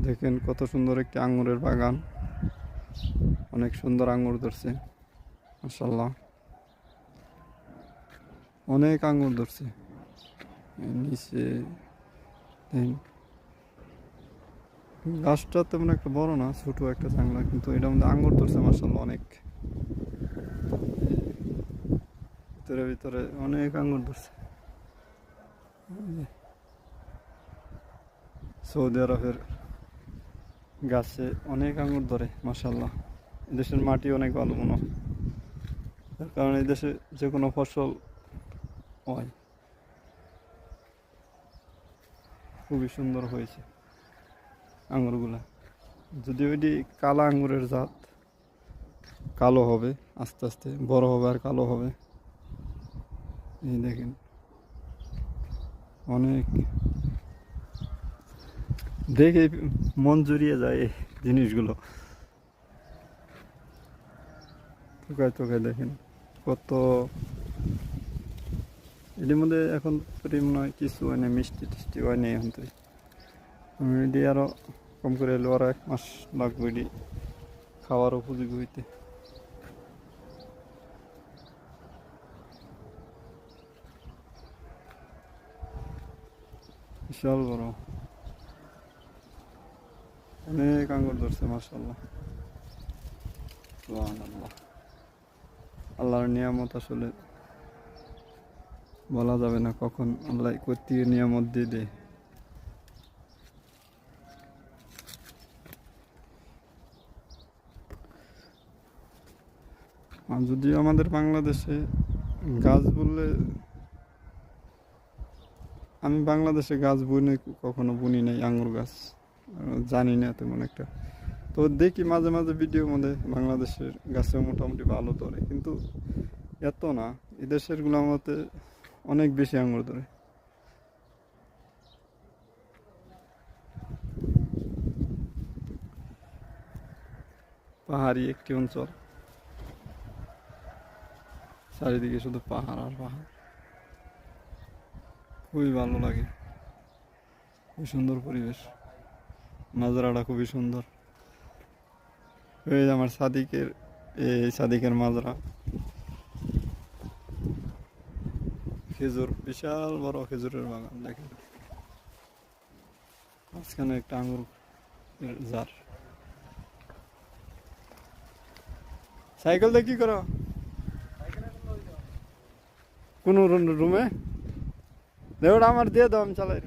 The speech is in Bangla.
দেখেন কত সুন্দর একটি আঙ্গুরের বাগান, অনেক সুন্দর আঙ্গুর ধরছে মাশাআল্লাহ, অনেক আঙ্গুর ধরছে। নিচে গাছটা তেমন একটা বড় না, ছোট একটা চাংলা, কিন্তু এটার মধ্যে আঙ্গুর ধরছে মাশাআল্লাহ অনেক। ভিতরে ভিতরে অনেক আঙ্গুর ধরছে। সৌদি আরবের গাছে অনেক আঙ্গুর ধরে মাশাআল্লাহ। এদেশের মাটি অনেক ভালো মনে হয়, তার কারণে এদেশে যে কোনো ফসল হয়। খুবই সুন্দর হয়েছে আঙ্গুরগুলা, যদি ওইটি কালা আঙ্গুরের জাত, কালো হবে আস্তে আস্তে, বড় হবে আর কালো হবে। এই দেখেন অনেক, দেখে মন জুড়িয়ে যায় এই জিনিসগুলো। তোকায় তোকায় দেখেন কত, এটির মধ্যে এখন মনে হয় কিছু হয় না, মিষ্টি টিষ্টি হয় না এখন। তো এটি আরও কম করে এলো, আরও 1 মাস লাগবে এটি খাওয়ার উপযোগী হইতে। বিশাল বড়, অনেক আঙ্গুর ধরছে মাশাআল্লাহ। সুবহানাল্লাহ, আল্লাহর নিয়ামত আসলে বলা যাবে না কখন আল্লাহ কর্তৃক নিয়ামত দিয়ে দেয়। আর যদিও আমাদের বাংলাদেশে গাছ বললে, আমি বাংলাদেশে গাছ বুনি, কখনো বুনি নাই আঙ্গুর গাছ, জানি না তেমন একটা। তো দেখি মাঝে মাঝে ভিডিওর মধ্যে বাংলাদেশের গাছে মোটামুটি ভালো ধরে, কিন্তু এত না। এদেশের গুলোর মধ্যে অনেক বেশি আঙ্গুর ধরে। পাহাড়ি একটি অঞ্চল, চারিদিকে শুধু পাহাড় আর পাহাড়, খুবই ভালো লাগে। খুবই সুন্দর পরিবেশ, মাজরাটা খুবই সুন্দর। এই যে আমার সাদিকের, এই সাদিকের মাজরা, খেজুর, বিশাল বড় খেজুরের বাগান দেখেন, মাঝখানে একটা আঙ্গুর জার। সাইকেল দিয়ে কি করো? কোন রুমে? দেওটা আমার দিয়ে দাও, আমি চালাই।